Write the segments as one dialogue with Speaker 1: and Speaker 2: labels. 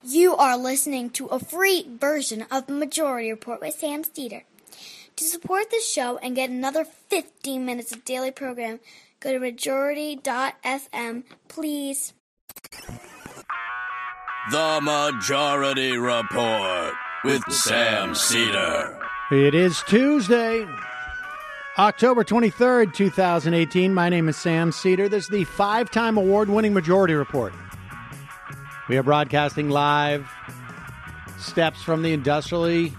Speaker 1: You are listening to a free version of the Majority Report with Sam Steeder. To support this show and get another 15 minutes of daily program, go to majority.fm, please.
Speaker 2: The Majority Report with Sam Steeder.
Speaker 3: It is Tuesday, October 23rd, 2018. My name is Sam Steeder. This is the 5-time award-winning Majority Report. We are broadcasting live steps from the industrially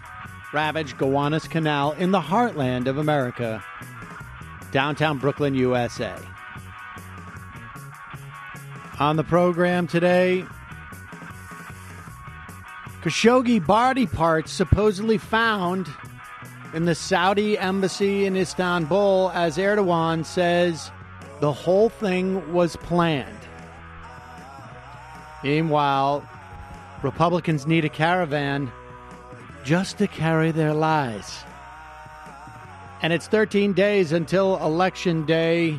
Speaker 3: ravaged Gowanus Canal in the heartland of America, downtown Brooklyn, USA. On the program today, Khashoggi body parts supposedly found in the Saudi embassy in Istanbul as Erdogan says the whole thing was planned. Meanwhile, Republicans need a caravan just to carry their lies. And it's 13 days until Election Day,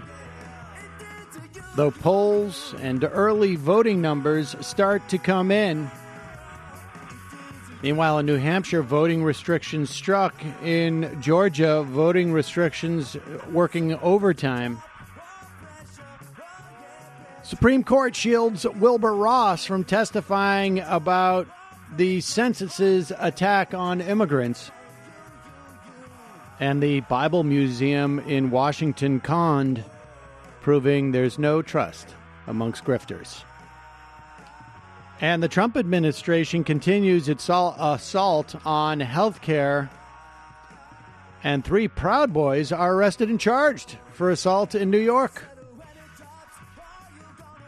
Speaker 3: though polls and early voting numbers start to come in. Meanwhile, in New Hampshire, voting restrictions struck. In Georgia, voting restrictions working overtime. Supreme Court shields Wilbur Ross from testifying about the census's attack on immigrants. And the Bible Museum in Washington conned, proving there's no trust amongst grifters. And the Trump administration continues its assault on health care. And 3 Proud Boys are arrested and charged for assault in New York.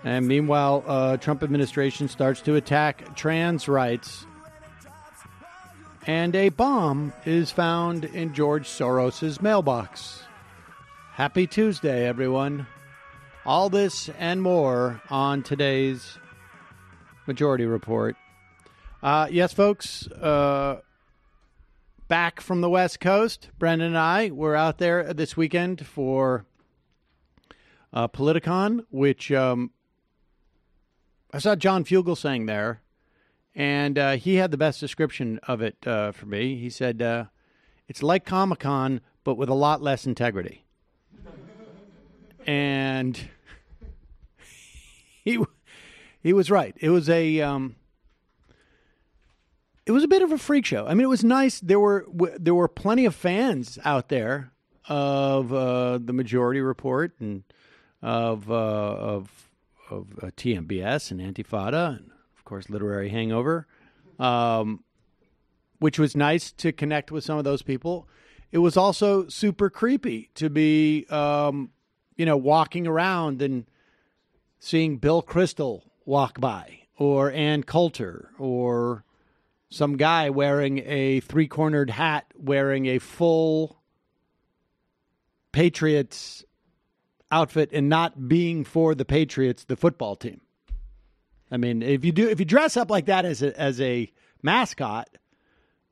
Speaker 3: And meanwhile, Trump administration starts to attack trans rights. And a bomb is found in George Soros's mailbox. Happy Tuesday, everyone. All this and more on today's Majority Report. Yes, folks, back from the West Coast, Brendan and I were out there this weekend for Politicon, which I saw John Fugelsang there, and he had the best description of it for me. He said, it's like Comic-Con, but with a lot less integrity. And he was right. It was a bit of a freak show. I mean, it was nice. There were plenty of fans out there of the Majority Report and of TMBS and Antifada and, of course, Literary Hangover, which was nice to connect with some of those people. It was also super creepy to be, walking around and seeing Bill Kristol walk by, or Ann Coulter, or some guy wearing a 3-cornered hat, wearing a full Patriots outfit and not being for the Patriots, the football team. I mean, if you dress up like that as a mascot,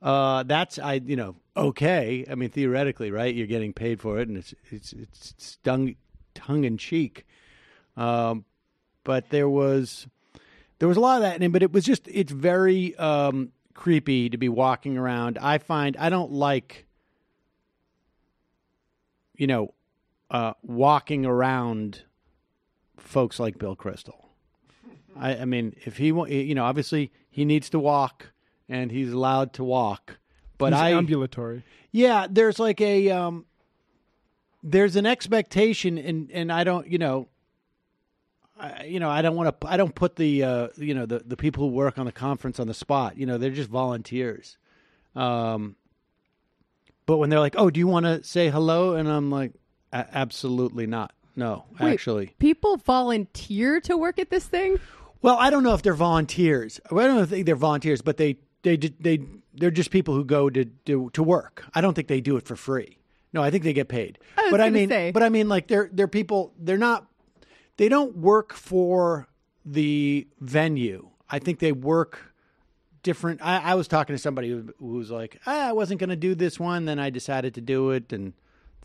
Speaker 3: that's okay. I mean, theoretically, right? You're getting paid for it, and it's tongue in cheek. But there was a lot of that, but it's very creepy to be walking around. I don't like, walking around folks like Bill Kristol. I mean, if he, obviously he needs to walk and he's allowed to walk, but
Speaker 4: he's ambulatory. Yeah.
Speaker 3: There's like there's an expectation and I don't, I don't put the people who work on the conference on the spot, they're just volunteers. But when they're like, oh, do you want to say hello? And I'm like, absolutely not. No,
Speaker 5: Wait,
Speaker 3: actually.
Speaker 5: People volunteer to work at this thing?
Speaker 3: Well, I don't know if they're volunteers. I don't think they're volunteers, but they're just people who go to work. I don't think they do it for free. No, I think they get paid. But I mean, like they're people. They don't work for the venue. I think they work different. I was talking to somebody who was like, I wasn't going to do this one, then I decided to do it, and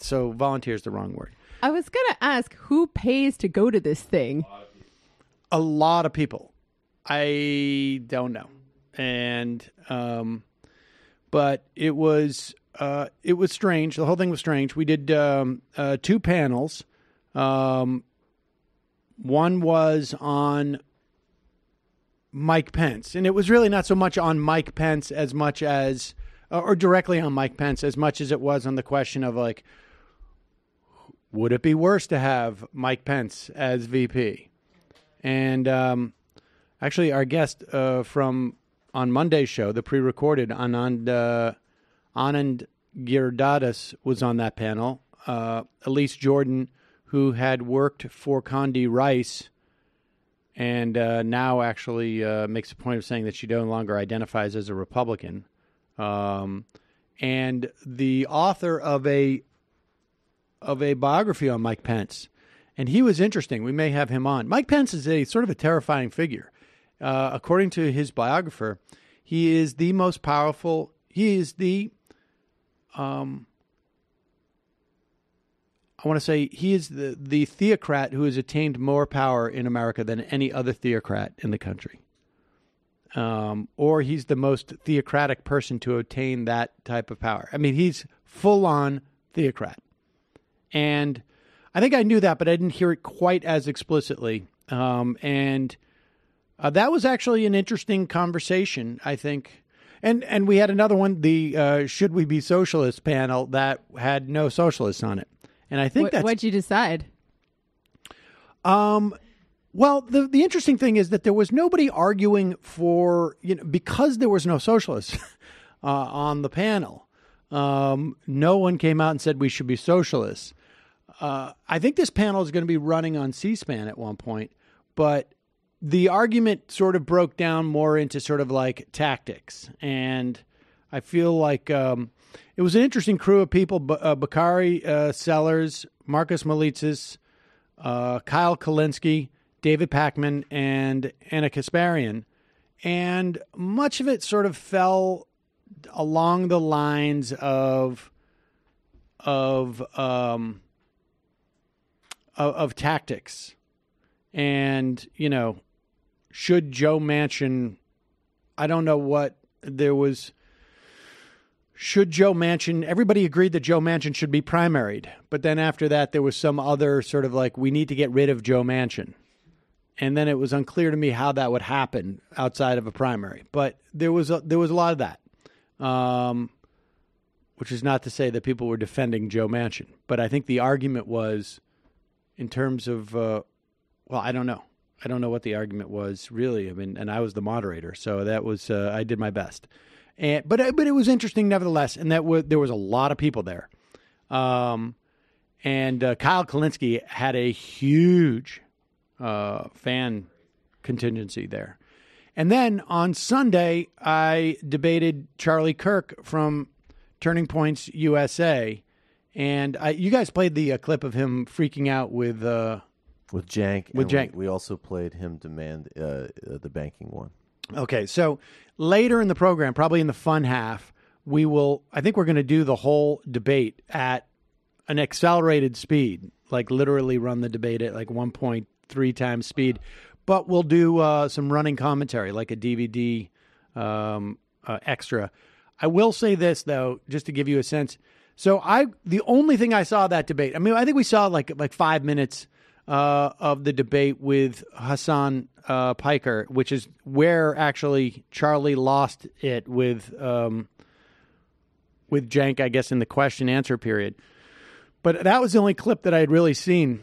Speaker 3: so volunteer is the wrong word.
Speaker 5: I was going to ask, who pays to go to this thing?
Speaker 3: A lot of people. I don't know. But it was strange. The whole thing was strange. We did 2 panels. One was on Mike Pence, and it was really not so much on Mike Pence as much as, or directly on Mike Pence, as much as it was on the question of, like, would it be worse to have Mike Pence as VP? And actually, our guest from on Monday's show, the pre-recorded, Anand Giridharadas was on that panel. Elise Jordan, who had worked for Condi Rice and now actually makes a point of saying that she no longer identifies as a Republican, and the author of a biography on Mike Pence. And he was interesting. We may have him on. Mike Pence is a sort of a terrifying figure. According to his biographer, he is the most powerful. He is the, I want to say, he is the theocrat who has attained more power in America than any other theocrat in the country. Or he's the most theocratic person to attain that type of power. I mean, he's full-on theocrat. And I think I knew that, but I didn't hear it quite as explicitly. And that was actually an interesting conversation, I think. And we had another one, the Should We Be Socialist panel, that had no socialists on it. And I think
Speaker 5: what'd you decide?
Speaker 3: Well, the interesting thing is that there was nobody arguing for, because there was no socialists on the panel. No one came out and said we should be socialists. I think this panel is going to be running on C-SPAN at one point, but the argument sort of broke down more into sort of like tactics. And I feel like it was an interesting crew of people, Bakari Sellers, Marcus Malitzis, Kyle Kalinske, David Packman, and Anna Kasparian. And much of it sort of fell along the lines of tactics. And, should Joe Manchin, I don't know what there was, should Joe Manchin, everybody agreed that Joe Manchin should be primaried. But then after that, there was some other sort of like, we need to get rid of Joe Manchin. And then it was unclear to me how that would happen outside of a primary. But there was a lot of that, which is not to say that people were defending Joe Manchin. But I think the argument was in terms of, I don't know. I don't know what the argument was really. I mean, and I was the moderator, so that was I did my best. But it was interesting nevertheless, and there was a lot of people there. And Kyle Kalinske had a huge fan contingency there. And then on Sunday, I debated Charlie Kirk from Turning Points USA, and you guys played the clip of him freaking out with
Speaker 6: Jank.
Speaker 3: With Jank.
Speaker 6: We also played him demand the banking one.
Speaker 3: Okay, so later in the program, probably in the fun half, I think we're going to do the whole debate at an accelerated speed, like literally run the debate at like 1.3 times speed. But we'll do some running commentary, like a DVD extra. I will say this, though, just to give you a sense. So the only thing I saw that debate, I mean, I think we saw like 5 minutes of the debate with Hassan Piker, which is where actually Charlie lost it with Jank, I guess, in the question-answer period. But that was the only clip that I had really seen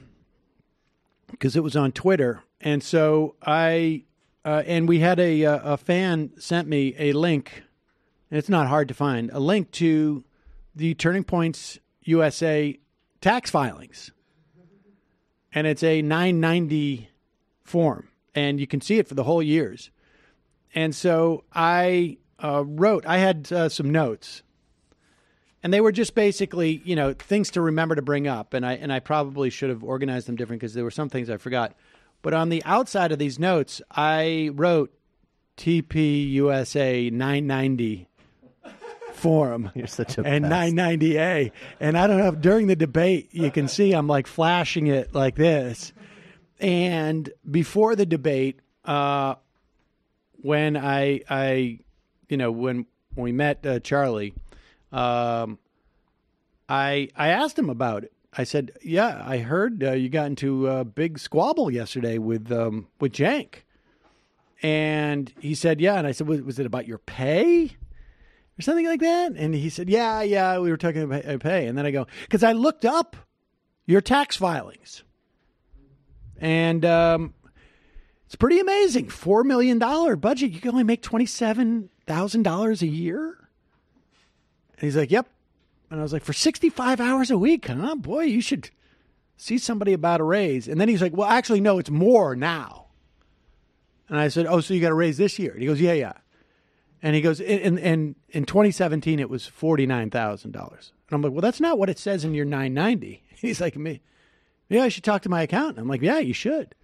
Speaker 3: because it was on Twitter. And so and we had a fan sent me a link, and it's not hard to find, a link to the Turning Points USA tax filings. And it's a 990 form, and you can see it for the whole years. And so I had some notes, and they were just basically, things to remember to bring up. And I probably should have organized them different because there were some things I forgot. But on the outside of these notes, I wrote TPUSA 990 form.
Speaker 6: You're such a
Speaker 3: and 990A. And I don't know if during the debate you can see I'm like flashing it like this. And before the debate, one when I when we met Charlie, I asked him about it. I said, "Yeah, I heard you got into a big squabble yesterday with Jank," and he said, "Yeah." And I said, "Was it about your pay or something like that?" And he said, "Yeah, we were talking about pay." And then I go, because I looked up your tax filings, and it's pretty amazing. $4 million budget. You can only make $27,000 a year. And he's like, "Yep." And I was like, "For 65 hours a week, huh? Boy, you should see somebody about a raise." And then he's like, "Well, actually, no, it's more now." And I said, "Oh, so you got a raise this year?" And he goes, "Yeah." And he goes, in 2017, it was $49,000. And I'm like, "Well, that's not what it says in your 990. He's like, "Me, yeah, I should talk to my accountant." I'm like, "Yeah, you should."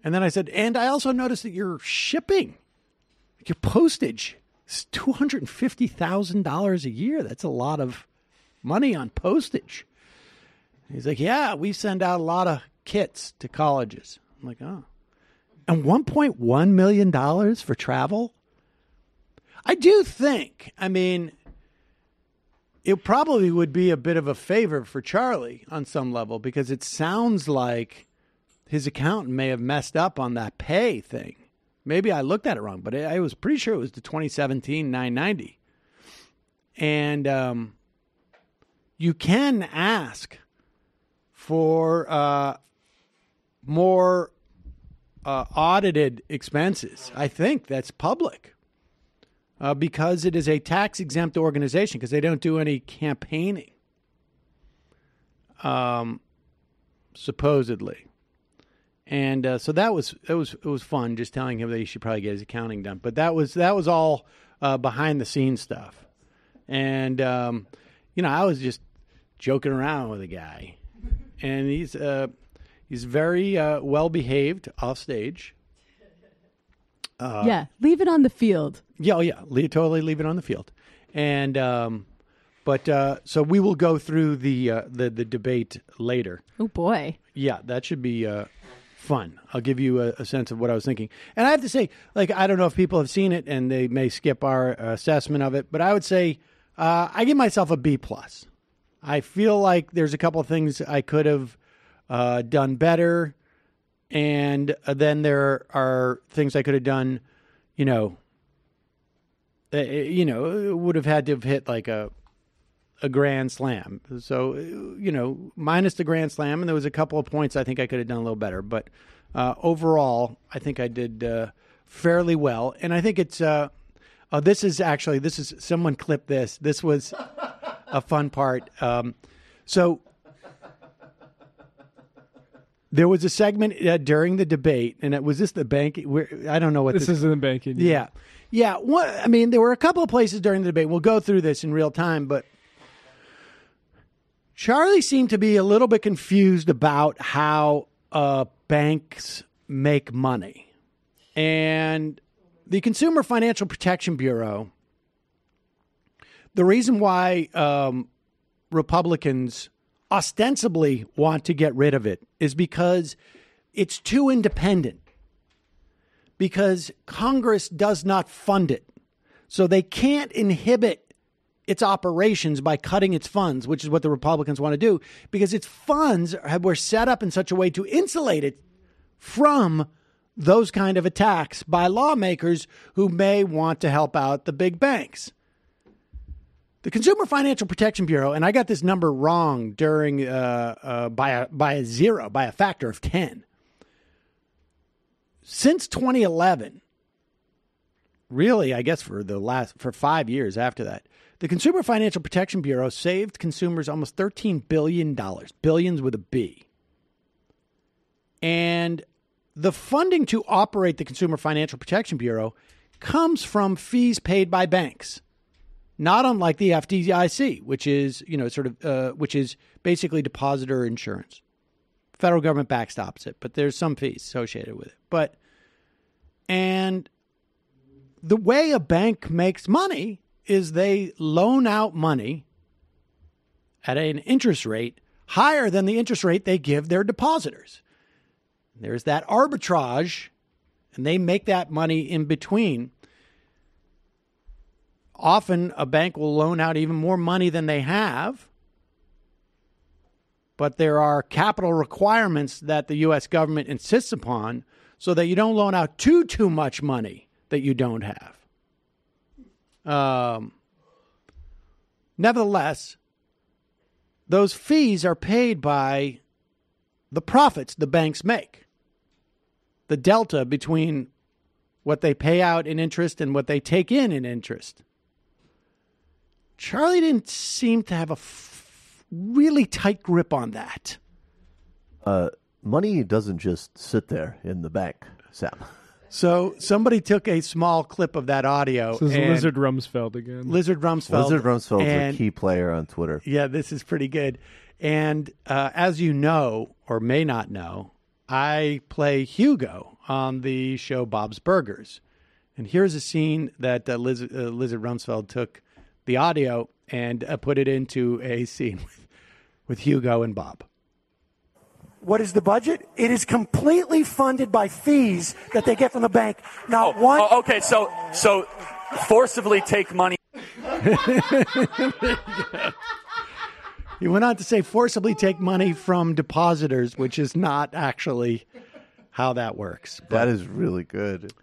Speaker 3: And then I said, "And I also noticed that your shipping, your postage, is $250,000 a year. That's a lot of money on postage." He's like, "Yeah, we send out a lot of kits to colleges." I'm like, "Oh." And $1.1 million for travel? I do think, it probably would be a bit of a favor for Charlie on some level, because it sounds like his accountant may have messed up on that pay thing. Maybe I looked at it wrong, but I was pretty sure it was the 2017 990. And you can ask for more audited expenses. I think that's public because it is a tax-exempt organization, because they don't do any campaigning, supposedly. And so it was fun just telling him that he should probably get his accounting done. But that was all behind the scenes stuff. And I was just joking around with the guy, and he's very well behaved off stage.
Speaker 5: Leave it on the field.
Speaker 3: Totally leave it on the field. And so we will go through the debate later.
Speaker 5: Oh boy.
Speaker 3: Yeah, that should be fun. I'll give you a sense of what I was thinking. And I have to say, I don't know if people have seen it and they may skip our assessment of it, but I would say I give myself a B+. I feel like there's a couple of things I could have done better, and then there are things I could have done, would have had to have hit like a grand slam. So, minus the grand slam, and there was a couple of points I think I could have done a little better. But overall, I think I did fairly well. And I think it's this is someone clipped this. This was a fun part. So there was a segment during the debate, and was this the bank? I don't know what
Speaker 4: this is in the banking.
Speaker 3: Yeah. There were a couple of places during the debate. We'll go through this in real time, but Charlie seemed to be a little bit confused about how banks make money. And the Consumer Financial Protection Bureau, the reason why Republicans ostensibly want to get rid of it is because it's too independent, because Congress does not fund it. So they can't inhibit its operations by cutting its funds, which is what the Republicans want to do, because its funds were set up in such a way to insulate it from those kind of attacks by lawmakers who may want to help out the big banks. The Consumer Financial Protection Bureau, and I got this number wrong during by a factor of 10. Since 2011, really, I guess for 5 years after that, the Consumer Financial Protection Bureau saved consumers almost $13 billion, billions with a B. And the funding to operate the Consumer Financial Protection Bureau comes from fees paid by banks. Not unlike the FDIC, which is, which is basically depositor insurance. Federal government backstops it, but there's some fees associated with it. And the way a bank makes money is they loan out money at an interest rate higher than the interest rate they give their depositors. There's that arbitrage and they make that money in between. Often a bank will loan out even more money than they have, but there are capital requirements that the U.S. government insists upon so that you don't loan out too much money that you don't have. Nevertheless, those fees are paid by the profits the banks make. The delta between what they pay out in interest and what they take in interest. Charlie didn't seem to have a really tight grip on that.
Speaker 6: Money doesn't just sit there in the bank, Sam.
Speaker 3: So somebody took a small clip of that audio.
Speaker 4: This is Lizard Rumsfeld again.
Speaker 3: Lizard Rumsfeld.
Speaker 6: Lizard Rumsfeld's a key player on Twitter.
Speaker 3: Yeah, this is pretty good. And as you know, or may not know, I play Hugo on the show Bob's Burgers. And here's a scene that Lizard Rumsfeld took the audio and put it into a scene with Hugo and Bob.
Speaker 7: What is the budget? It is completely funded by fees that they get from the bank.
Speaker 8: Okay, so forcibly take money.
Speaker 3: He went on to say forcibly take money from depositors, which is not actually how that works.
Speaker 6: That is really good.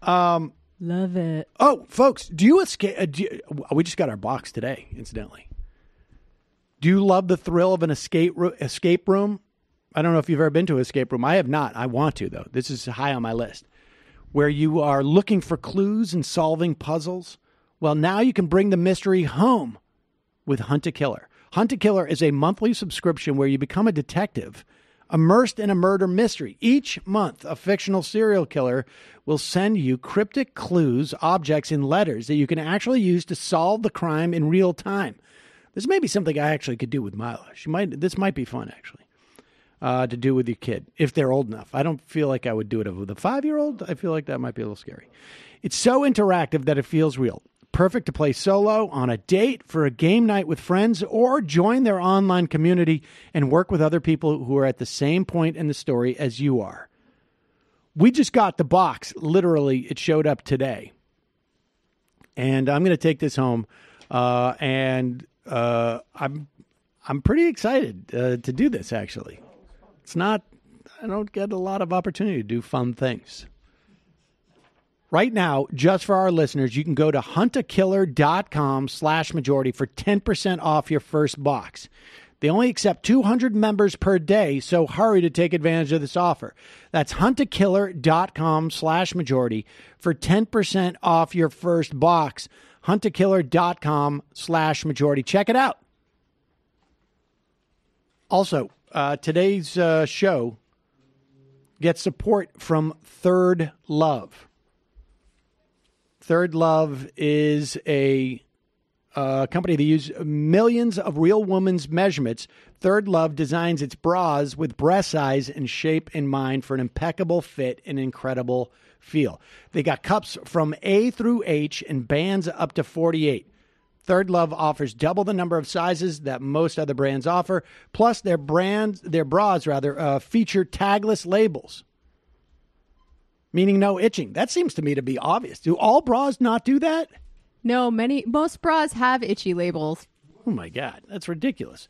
Speaker 5: Love it.
Speaker 3: Oh, folks, do you escape? We just got our box today, incidentally. Do you love the thrill of an escape room? I don't know if you've ever been to an escape room. I have not. I want to, though. This is high on my list. Where you are looking for clues and solving puzzles. Well, now you can bring the mystery home with Hunt a Killer. Hunt a Killer is a monthly subscription where you become a detective immersed in a murder mystery. Each month, a fictional serial killer will send you cryptic clues, objects, and letters that you can actually use to solve the crime in real time. This may be something I actually could do with Mila. This might be fun, actually, to do with your kid, if they're old enough. I don't feel like I would do it with a 5-year-old. I feel like that might be a little scary. It's so interactive that it feels real. Perfect to play solo, on a date, for a game night with friends, or join their online community and work with other people who are at the same point in the story as you are. We just got the box. Literally, it showed up today. And I'm going to take this home. I'm pretty excited to do this, actually. I don't get a lot of opportunity to do fun things. Right now, just for our listeners, you can go to huntakiller.com/majority for 10% off your first box. They only accept 200 members per day, so hurry to take advantage of this offer. That's huntakiller.com/majority for 10% off your first box. huntakiller.com/majority. Check it out. Also, today's show gets support from Third Love. Third Love is a company that uses millions of real women's measurements. Third Love designs its bras with breast size and shape in mind for an impeccable fit and incredible feel. They got cups from A through H and bands up to 48. Third Love offers double the number of sizes that most other brands offer. Plus, their bras feature tagless labels, meaning no itching. That seems to me to be obvious. Do all bras not do that?
Speaker 5: No, most bras have itchy labels.
Speaker 3: Oh my God, that's ridiculous.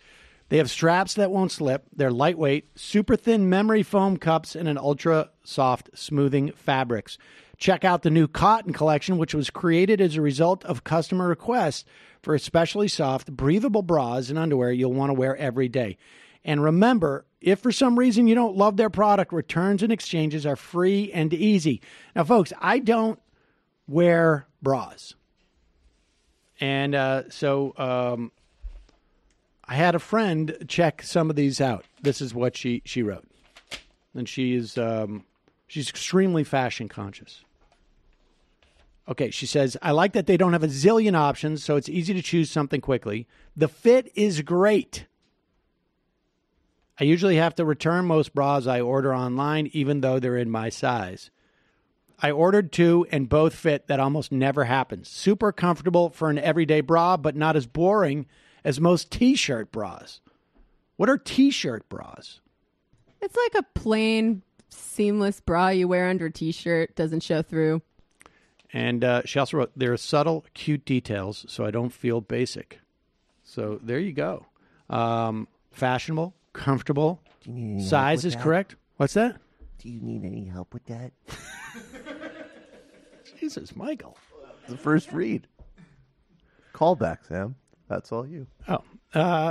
Speaker 3: They have straps that won't slip. They're lightweight, super thin memory foam cups, and an ultra soft smoothing fabrics. Check out the new cotton collection, which was created as a result of customer requests for especially soft, breathable bras and underwear you'll want to wear every day. And remember, if for some reason you don't love their product, returns and exchanges are free and easy. Now, folks, I don't wear bras. And so I had a friend check some of these out. This is what she wrote. And she's extremely fashion conscious. Okay, she says, I like that they don't have a zillion options, so it's easy to choose something quickly. The fit is great. I usually have to return most bras I order online, even though they're in my size. I ordered 2 and both fit. That almost never happens. Super comfortable for an everyday bra, but not as boring as most T-shirt bras. What are T-shirt bras?
Speaker 5: It's like a plain seamless bra you wear under a t-shirt doesn't show through.
Speaker 3: And she also wrote, there are subtle, cute details, so I don't feel basic. So there you go. Fashionable, comfortable, size is correct. What's that?
Speaker 6: Do you need any help with that?
Speaker 3: Jesus, Michael.
Speaker 6: The first read. Callback, Sam. That's all you.
Speaker 3: Oh.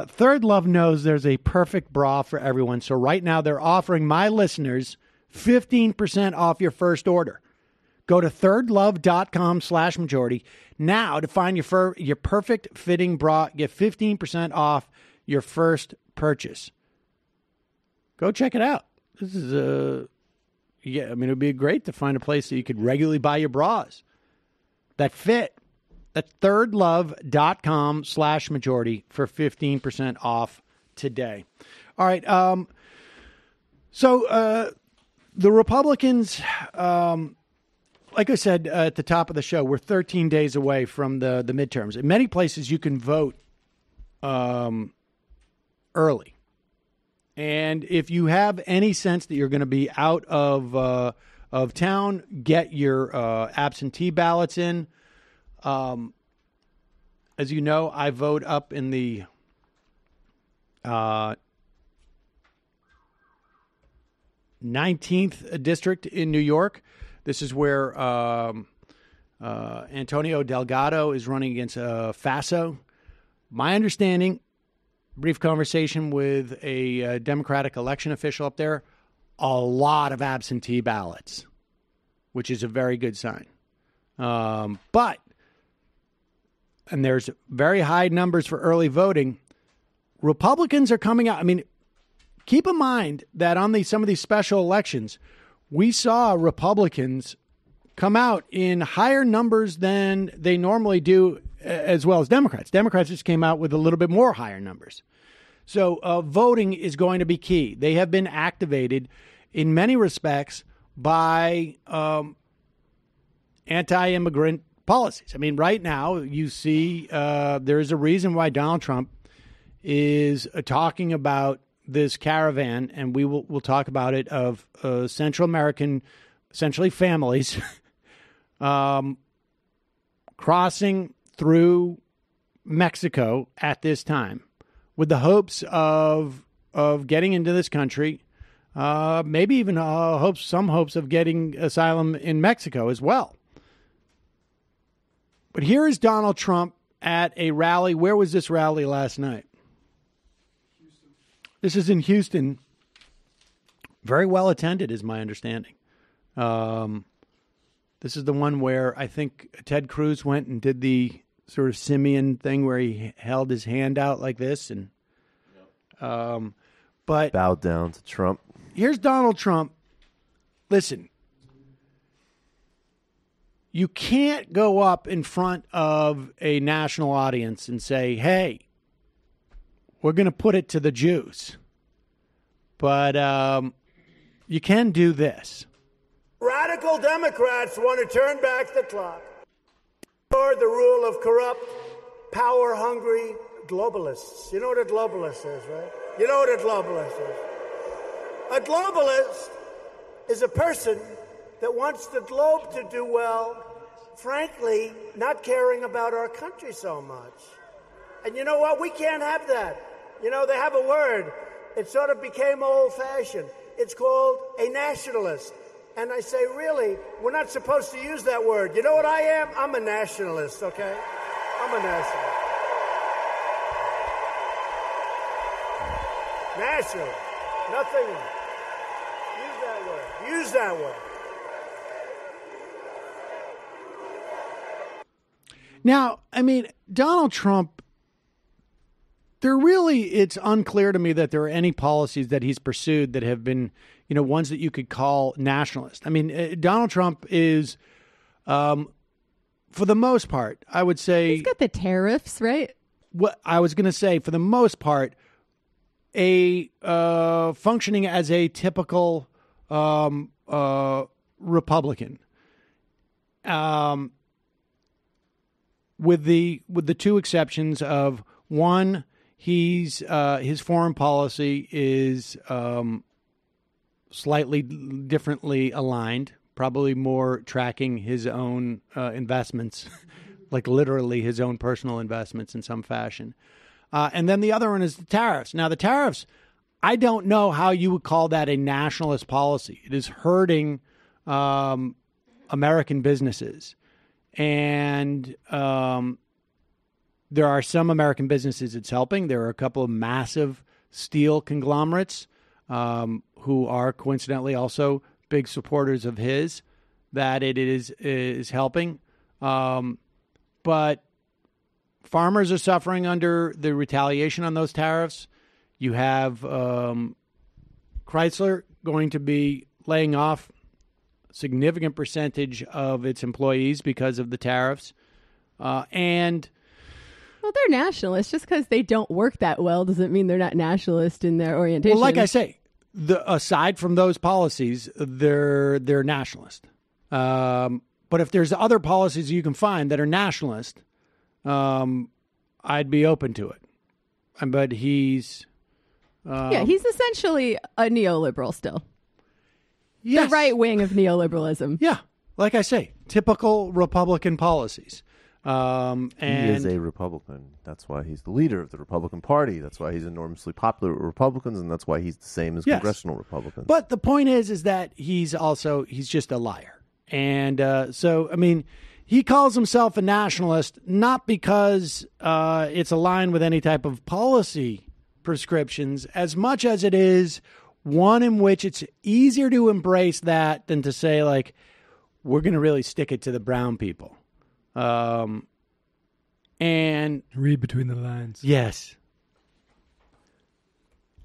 Speaker 3: Third Love knows there's a perfect bra for everyone. So right now they're offering my listeners 15% off your first order. Go to thirdlove.com/majority now to find your perfect fitting bra. Get 15% off your first purchase. Go check it out. This is it would be great to find a place that you could regularly buy your bras that fit. That's thirdlove.com/majority for 15% off today. All right. So the Republicans, like I said at the top of the show, we're 13 days away from the midterms. In many places, you can vote early. And if you have any sense that you're going to be out of town, get your absentee ballots in. As you know, I vote up in the 19th district in New York. This is where Antonio Delgado is running against Faso. My understanding, brief conversation with a Democratic election official up there, a lot of absentee ballots, which is a very good sign. But there's very high numbers for early voting. Republicans are coming out. I mean, keep in mind that on some of these special elections, we saw Republicans come out in higher numbers than they normally do, as well as Democrats. Democrats just came out with a little bit more higher numbers. So voting is going to be key. They have been activated in many respects by anti-immigrant policies. I mean, right now you see there's a reason why Donald Trump is talking about this caravan, and we'll talk about it, of Central American, essentially families, crossing through Mexico at this time with the hopes of getting into this country, maybe even some hopes of getting asylum in Mexico as well. But here is Donald Trump at a rally. Where was this rally last night? This is in Houston. Very well attended, is my understanding. This is the one where I think Ted Cruz went and did the sort of simian thing where he held his hand out like this, and but
Speaker 6: bowed down to Trump.
Speaker 3: Here's Donald Trump. Listen, you can't go up in front of a national audience and say, "Hey, we're going to put it to the Jews," but you can do this.
Speaker 9: Radical Democrats want to turn back the clock toward the rule of corrupt, power-hungry globalists. You know what a globalist is, right? You know what a globalist is. A globalist is a person that wants the globe to do well, frankly, not caring about our country so much. And you know what? We can't have that. You know, they have a word. It sort of became old-fashioned. It's called a nationalist. And I say, really, we're not supposed to use that word. You know what I am? I'm a nationalist, okay? I'm a nationalist. Nationalist. Nothing. Use that word. Use that word.
Speaker 3: Now, I mean, Donald Trump, it's unclear to me that there are any policies that he's pursued that have been, ones that you could call nationalist. I mean, Donald Trump is, for the most part, I would say...
Speaker 5: He's got the tariffs, right?
Speaker 3: What I was going to say, for the most part, functioning as a typical Republican. With the two exceptions of, one, his foreign policy is slightly differently aligned, probably more tracking his own investments, like literally his own personal investments in some fashion. And then the other one is the tariffs. Now, the tariffs, I don't know how you would call that a nationalist policy. It is hurting American businesses. And there are some American businesses it's helping. There are a couple of massive steel conglomerates who are coincidentally also big supporters of his, that it is helping. But farmers are suffering under the retaliation on those tariffs. You have Chrysler going to be laying off a significant percentage of its employees because of the tariffs. And
Speaker 5: well, they're nationalists. Just because they don't work that well doesn't mean they're not nationalist in their orientation.
Speaker 3: Well, like I say, aside from those policies, they're nationalist. But if there's other policies you can find that are nationalist, I'd be open to it. But he's
Speaker 5: he's essentially a neoliberal still.
Speaker 3: Yes.
Speaker 5: The right wing of neoliberalism.
Speaker 3: Yeah, like I say, typical Republican policies. And
Speaker 6: he is a Republican. That's why he's the leader of the Republican Party. That's why he's enormously popular with Republicans, and that's why he's the same as congressional Republicans.
Speaker 3: But the point is that he's just a liar. And so, I mean, he calls himself a nationalist not because it's aligned with any type of policy prescriptions, as much as it is one in which it's easier to embrace that than to say, like, we're going to really stick it to the brown people. And
Speaker 4: read between the lines.
Speaker 3: Yes.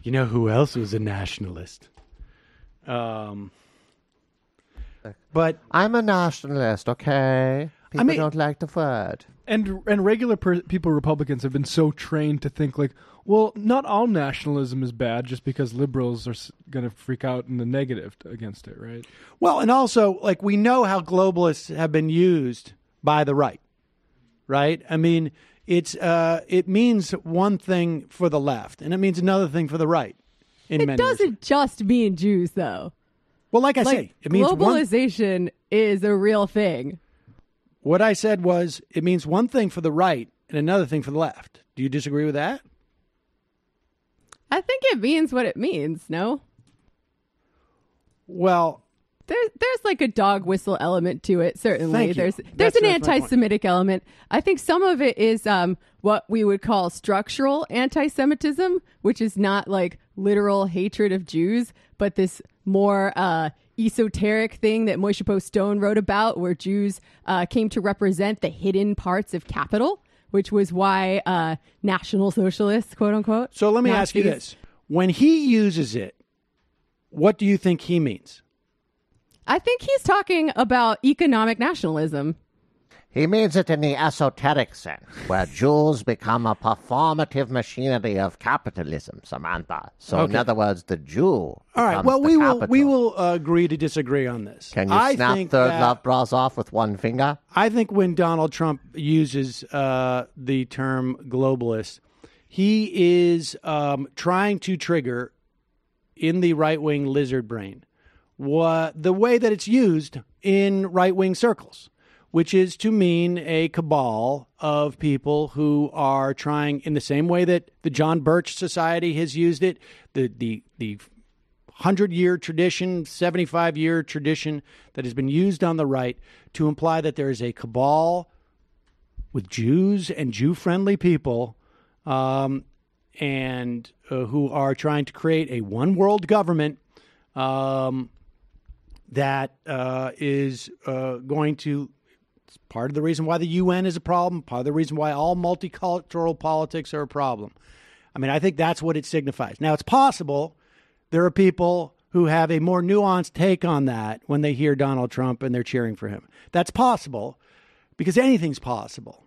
Speaker 3: You know who else was a nationalist? But
Speaker 6: I'm a nationalist, okay? People don't like the word.
Speaker 4: And regular people, Republicans, have been so trained to think like, well, not all nationalism is bad just because liberals are going to freak out in the negative against it, right?
Speaker 3: Well, and also, like, we know how globalists have been used by the right, right? I mean, it means one thing for the left, and it means another thing for the right.
Speaker 5: It doesn't just mean Jews, though.
Speaker 3: Well, like I say, it means
Speaker 5: globalization is a real thing.
Speaker 3: What I said was it means one thing for the right and another thing for the left. Do you disagree with that?
Speaker 5: I think it means what it means, no?
Speaker 3: Well,
Speaker 5: there's like a dog whistle element to it, certainly. There's an anti-Semitic element. I think some of it is what we would call structural anti-Semitism, which is not like literal hatred of Jews, but this more esoteric thing that Moshe Postone wrote about, where Jews came to represent the hidden parts of capital, which was why National Socialists, quote unquote.
Speaker 3: So let me ask you this. When he uses it, what do you think he means?
Speaker 5: I think he's talking about economic nationalism.
Speaker 10: He means it in the esoteric sense, where Jews become a performative machinery of capitalism, Samantha. So,
Speaker 3: Okay.
Speaker 10: in other words, the Jew.
Speaker 3: All right.
Speaker 10: becomes
Speaker 3: Well,
Speaker 10: the
Speaker 3: we
Speaker 10: capital.
Speaker 3: will agree to disagree on this.
Speaker 10: Can you snap third love bras off with one finger?
Speaker 3: I think when Donald Trump uses the term globalist, he is trying to trigger in the right-wing lizard brain the way that it's used in right-wing circles, which is to mean a cabal of people who are trying, in the same way that the John Birch Society has used it, the 100-year tradition, 75-year tradition that has been used on the right to imply that there is a cabal with Jews and Jew-friendly people and who are trying to create a one-world government that is going to... It's part of the reason why the UN is a problem, part of the reason why all multicultural politics are a problem. I mean, I think that's what it signifies. Now, it's possible there are people who have a more nuanced take on that when they hear Donald Trump and they're cheering for him. That's possible because anything's possible.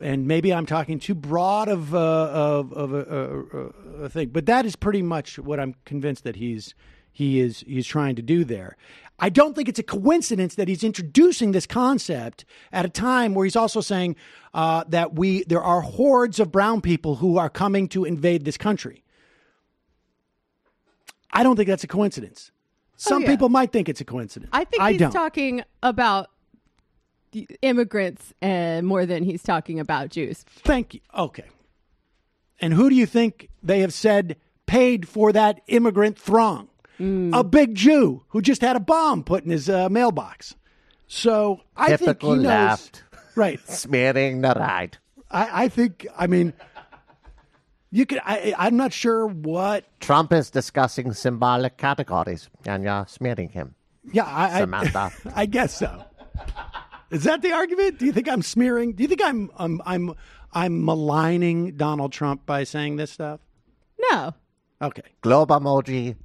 Speaker 3: And maybe I'm talking too broad of a thing, but that is pretty much what I'm convinced that he's trying to do there. I don't think it's a coincidence that he's introducing this concept at a time where he's also saying that there are hordes of brown people who are coming to invade this country. I don't think that's a coincidence. Some people might think it's a coincidence.
Speaker 5: I think he's talking about immigrants more than he's talking about Jews.
Speaker 3: Thank you. Okay. And who do you think they have said paid for that immigrant throng? A big Jew who just had a bomb put in his mailbox. So I think he knows.
Speaker 10: Left.
Speaker 3: Right.
Speaker 10: Smearing the right.
Speaker 3: I think, I mean, you could. I'm not sure what.
Speaker 10: Trump is discussing symbolic categories, and you're smearing him.
Speaker 3: Yeah,
Speaker 10: Samantha.
Speaker 3: I guess so. Is that the argument? Do you think I'm smearing? Do you think I'm maligning Donald Trump by saying this stuff?
Speaker 5: No.
Speaker 3: Okay.
Speaker 10: Globe emoji.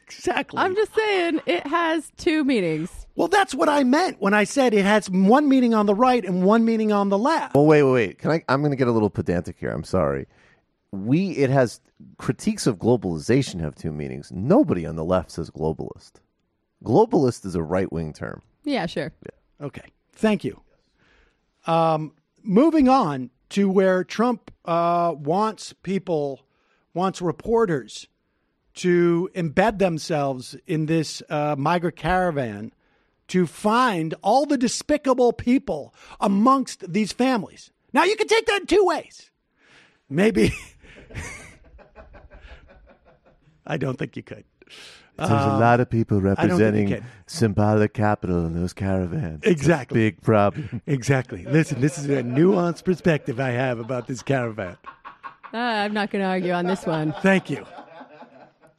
Speaker 3: Exactly.
Speaker 5: I'm just saying it has two meanings.
Speaker 3: Well, that's what I meant when I said it has one meaning on the right and one meaning on the left.
Speaker 6: Well, wait. I'm going to get a little pedantic here. I'm sorry. It has critiques of globalization have two meanings. Nobody on the left says globalist. Globalist is a right-wing term.
Speaker 5: Yeah, sure.
Speaker 3: Yeah. Okay. Thank you. Moving on to where Trump wants reporters to embed themselves in this migrant caravan to find all the despicable people amongst these families. Now, you can take that in two ways. Maybe. I don't think you could.
Speaker 6: There's a lot of people representing symbolic capital in those caravans.
Speaker 3: Exactly.
Speaker 6: It's a big problem.
Speaker 3: Exactly. Listen, this is a nuanced perspective I have about this caravan.
Speaker 5: I'm not going to argue on this one.
Speaker 3: Thank you.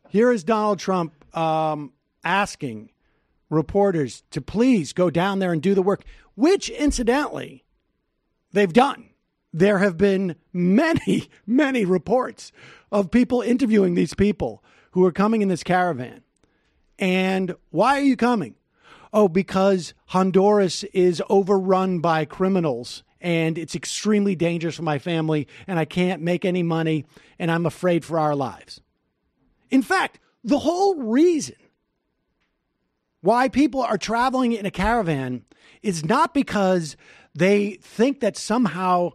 Speaker 3: Here is Donald Trump asking reporters to please go down there and do the work, which, incidentally, they've done. There have been many, many reports of people interviewing these people who are coming in this caravan. And why are you coming? Oh, because Honduras is overrun by criminals and it's extremely dangerous for my family and I can't make any money and I'm afraid for our lives. In fact, the whole reason why people are traveling in a caravan is not because they think that somehow,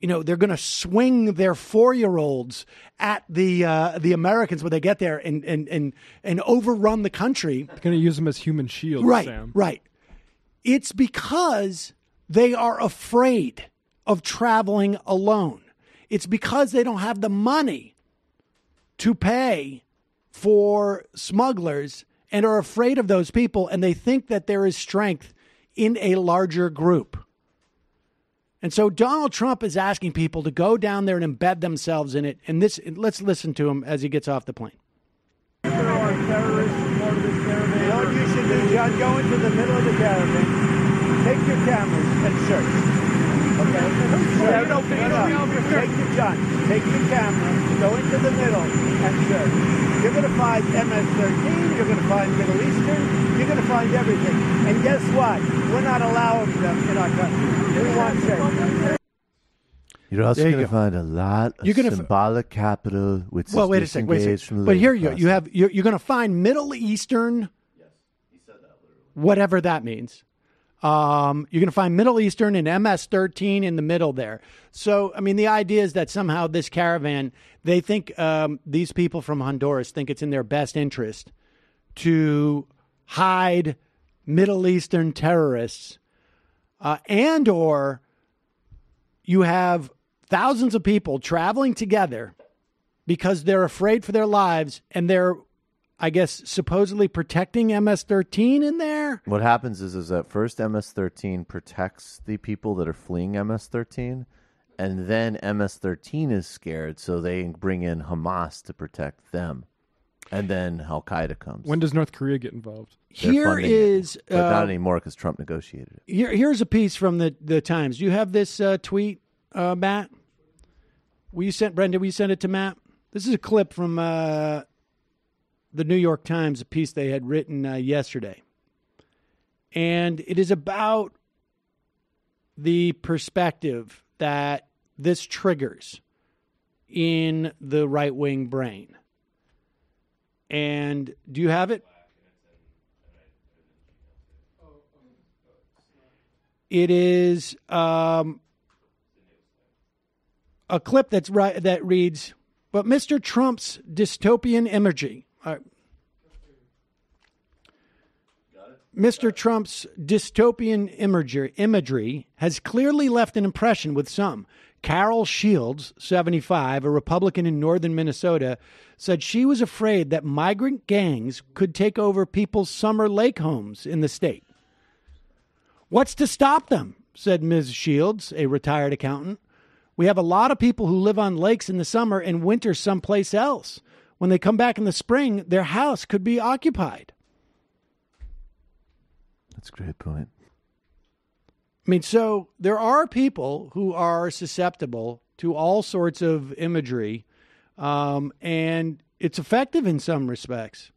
Speaker 3: they're going to swing their 4-year-olds at the Americans when they get there and overrun the country.
Speaker 4: They're going to use them as human shields,
Speaker 3: right,
Speaker 4: Sam.
Speaker 3: Right. It's because they are afraid of traveling alone. It's because they don't have the money to pay for smugglers and are afraid of those people, and they think that there is strength in a larger group. And so Donald Trump is asking people to go down there and embed themselves in it. And let's listen to him as he gets off the plane.
Speaker 9: There are terrorists part of this caravan. What you should do, John, go into the middle of the caravan, take your cameras and search. Okay? No. Take your camera, go into the middle and search. You're going to find MS-13, you're going to find Middle Eastern, you're going to find everything. And guess what? We're not allowing them in our country. We want safety.
Speaker 6: You're also going to find a lot of symbolic capital which is disengaged from the
Speaker 3: But here you're going to find Middle Eastern, whatever that means. You're going to find Middle Eastern and MS-13 in the middle there. So, I mean, the idea is that somehow this caravan, they think these people from Honduras think it's in their best interest to hide Middle Eastern terrorists and or you have thousands of people traveling together because they're afraid for their lives and they're, I guess, supposedly protecting MS-13 in there.
Speaker 6: What happens is that first MS-13 protects the people that are fleeing MS-13, and then MS-13 is scared, so they bring in Hamas to protect them. And then Al-Qaeda comes.
Speaker 4: When does North Korea get involved?
Speaker 3: Here is...
Speaker 6: but not anymore because Trump negotiated it.
Speaker 3: Here's a piece from the Times. Do you have this tweet, Matt? Will you send it to Matt? This is a clip from... the New York Times, a piece they had written yesterday. And it is about the perspective that this triggers in the right-wing brain. And do you have it? It is a clip that reads, But Mr. Trump's dystopian imagery. Mr. Trump's dystopian imagery has clearly left an impression with some. Carol Shields, 75, a Republican in northern Minnesota, said she was afraid that migrant gangs could take over people's summer lake homes in the state. What's to stop them? Said Ms. Shields, a retired accountant. We have a lot of people who live on lakes in the summer and winter someplace else. When they come back in the spring, their house could be occupied.
Speaker 6: That's a great point.
Speaker 3: I mean, so there are people who are susceptible to all sorts of imagery, and it's effective in some respects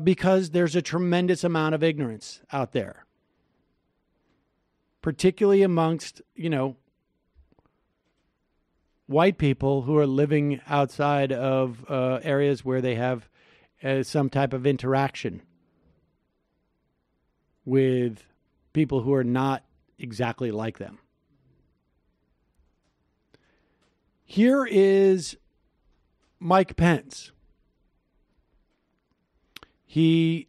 Speaker 3: because there's a tremendous amount of ignorance out there, particularly amongst, white people who are living outside of areas where they have some type of interaction with people who are not exactly like them. Here is Mike Pence. He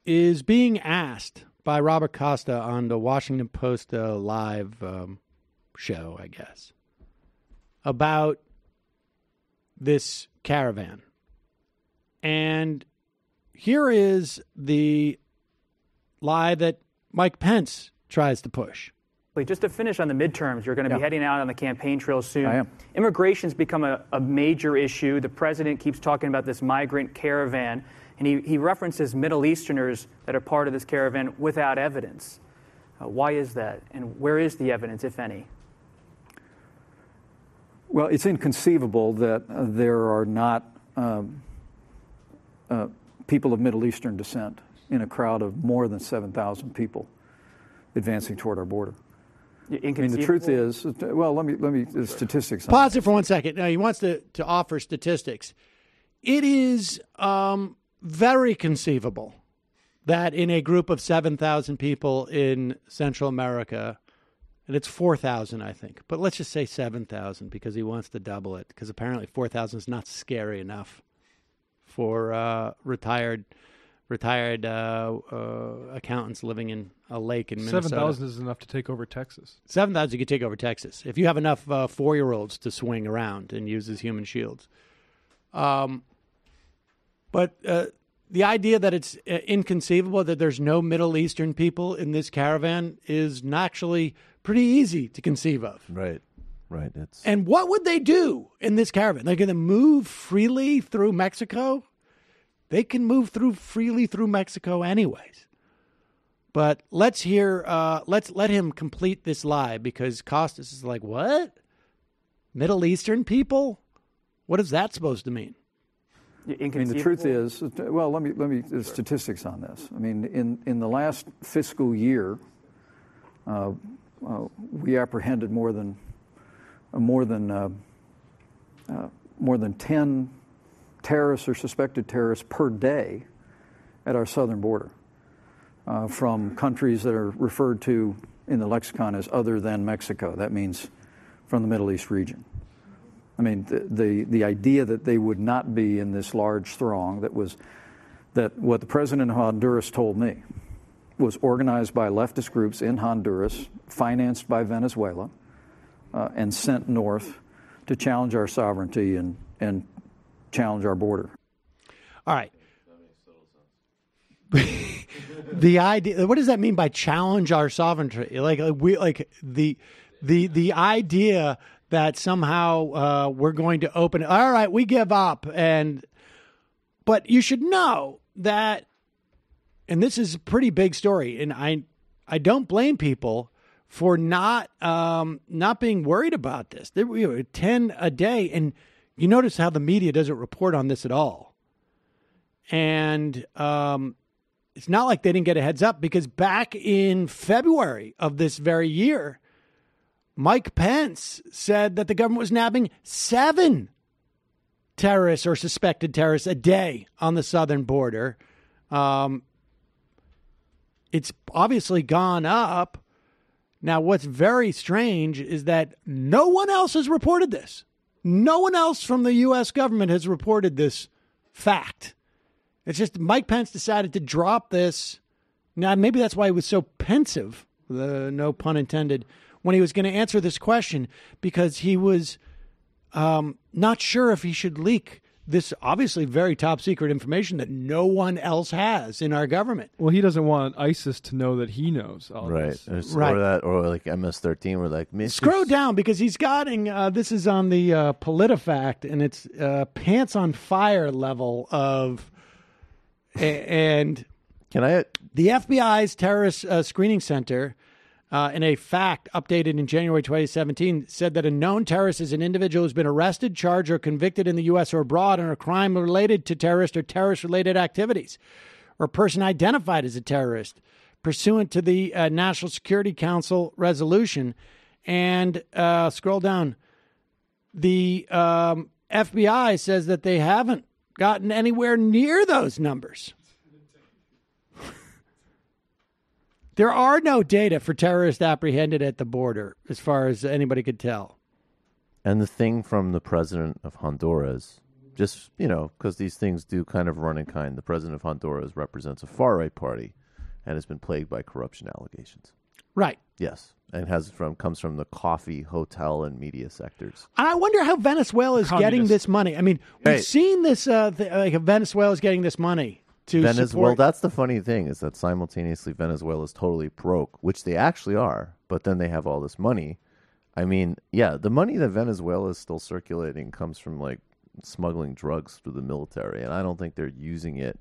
Speaker 3: is being asked by Robert Costa on the Washington Post live show, I guess, about this caravan. And here is the lie that Mike Pence tries to push.
Speaker 11: Just to finish on the midterms, you're going to be heading out on the campaign trail soon.
Speaker 12: I am.
Speaker 11: Immigration's become a major issue. The president keeps talking about this migrant caravan, and he references Middle Easterners that are part of this caravan without evidence. Why is that, and where is the evidence, if any?
Speaker 12: Well, it's inconceivable that there are not people of Middle Eastern descent in a crowd of more than 7,000 people advancing toward our border. I mean, the truth is, well, let me the statistics.
Speaker 3: Pause it for 1 second. Now, he wants to offer statistics. It is very conceivable that in a group of 7,000 people in Central America, and it's 4,000, I think, but let's just say 7,000 because he wants to double it, because apparently 4,000 is not scary enough for retired accountants living in a lake in Minnesota.
Speaker 4: 7,000 is enough to take over Texas.
Speaker 3: 7,000 you could take over Texas if you have enough 4-year-olds to swing around and use as human shields. But the idea that it's inconceivable that there's no Middle Eastern people in this caravan is actually pretty easy to conceive of.
Speaker 6: Right.
Speaker 3: And what would they do in this caravan? They're going to move freely through Mexico? They can move freely through Mexico anyways. But let's let him complete this lie, because Costas is like, what? Middle Eastern people? What is that supposed to mean?
Speaker 12: I mean, the truth is, well, let me the statistics on this. I mean, in the last fiscal year, we apprehended more than 10 terrorists or suspected terrorists per day at our southern border from countries that are referred to in the lexicon as other than Mexico. That means from the Middle East region. I mean, the idea that they would not be in this large throng that what the president of Honduras told me was organized by leftist groups in Honduras, financed by Venezuela, and sent north to challenge our sovereignty and challenge our border.
Speaker 3: All right. The idea. What does that mean by challenge our sovereignty? Like the idea that somehow we're going to open it. All right, we give up. But you should know that, and this is a pretty big story, and I don't blame people for not being worried about this. There were 10 a day, and you notice how the media doesn't report on this at all. And it's not like they didn't get a heads up, because back in February of this very year, Mike Pence said that the government was nabbing 7 terrorists or suspected terrorists a day on the southern border. It's obviously gone up. Now, what's very strange is that no one else has reported this. No one else from the U.S. government has reported this fact. It's just Mike Pence decided to drop this. Now, maybe that's why he was so pensive, no pun intended, when he was going to answer this question, because he was not sure if he should leak this obviously very top secret information that no one else has in our government.
Speaker 4: Well, he doesn't want ISIS to know that he knows all this.
Speaker 3: Right.
Speaker 6: Or like MS-13, where like...
Speaker 3: Scroll down, because he's gotten, this is on the PolitiFact, and it's pants on fire level of... And the FBI's terrorist screening center, in a fact updated in January 2017, said that a known terrorist is an individual who's been arrested, charged, or convicted in the U.S. or abroad on a crime related to terrorist or terrorist-related activities, or a person identified as a terrorist, pursuant to the National Security Council resolution. And scroll down. The FBI says that they haven't gotten anywhere near those numbers. There are no data for terrorists apprehended at the border, as far as anybody could tell.
Speaker 6: And the thing from the president of Honduras, just, because these things do kind of run in kind, the president of Honduras represents a far-right party and has been plagued by corruption allegations.
Speaker 3: Right.
Speaker 6: Yes. And comes from the coffee, hotel, and media sectors.
Speaker 3: And I wonder how Venezuela is getting this money. I mean, we've seen this, Venezuela is getting this money to support.
Speaker 6: Well, that's the funny thing, is that simultaneously Venezuela is totally broke, which they actually are, but then they have all this money. I mean, yeah, the money that Venezuela is still circulating comes from, like, smuggling drugs through the military, and I don't think they're using it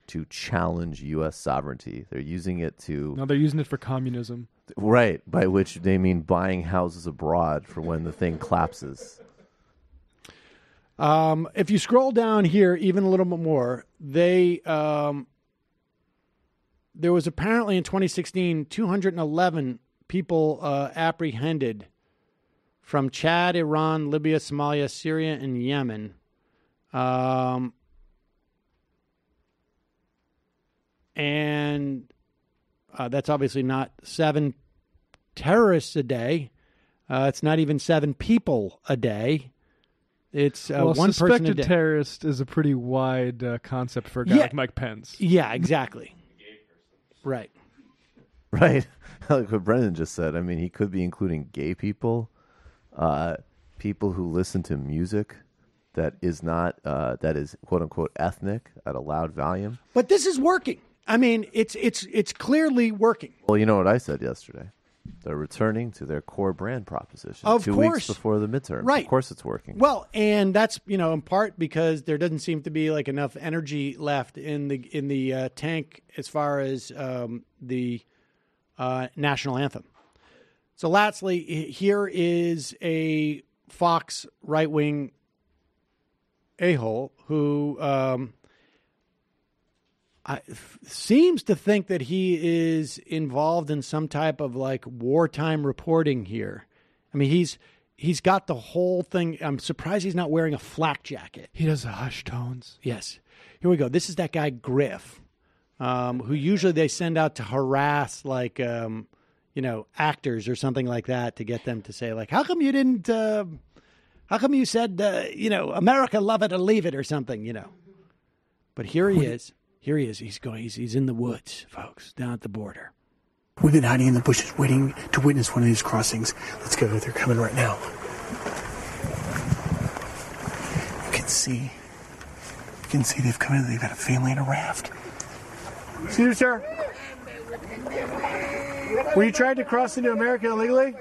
Speaker 6: to challenge U.S. sovereignty. They're using it to...
Speaker 4: No, they're using it for communism.
Speaker 6: Right, by which they mean buying houses abroad for when the thing collapses.
Speaker 3: If you scroll down here even a little bit more, there was apparently in 2016 211 people apprehended from Chad, Iran, Libya, Somalia, Syria, and Yemen. And that's obviously not 7 terrorists a day. It's not even 7 people a day. It's one person a day.
Speaker 4: Suspected terrorist is a pretty wide concept for a guy like Mike Pence.
Speaker 3: Yeah, exactly. Right.
Speaker 6: Right. Like what Brendan just said. I mean, he could be including gay people, people who listen to music that is not, that is quote unquote ethnic at a loud volume.
Speaker 3: But this is working. I mean, it's clearly working.
Speaker 6: Well, you know what I said yesterday? They're returning to their core brand proposition
Speaker 3: of
Speaker 6: 2
Speaker 3: course.
Speaker 6: weeks before the midterm.
Speaker 3: Right.
Speaker 6: Of course it's working.
Speaker 3: Well, and that's, in part because there doesn't seem to be like enough energy left in the tank as far as the national anthem. So lastly, here is a Fox right-wing a-hole who seems to think that he is involved in some type of like wartime reporting here. I mean, he's got the whole thing. I'm surprised he's not wearing a flak jacket.
Speaker 4: He does the hush tones.
Speaker 3: Yes. Here we go. This is that guy Griff, who usually they send out to harass like, actors or something like that to get them to say like, how come you didn't, how come you said, America, love it or leave it or something, But here he is. Here he is. He's in the woods, folks, down at the border.
Speaker 13: We've been hiding in the bushes, waiting to witness one of these crossings. Let's go. They're coming right now. You can see they've come in. They've got a family in a raft.
Speaker 9: Excuse me, sir. Were you trying to cross into America illegally?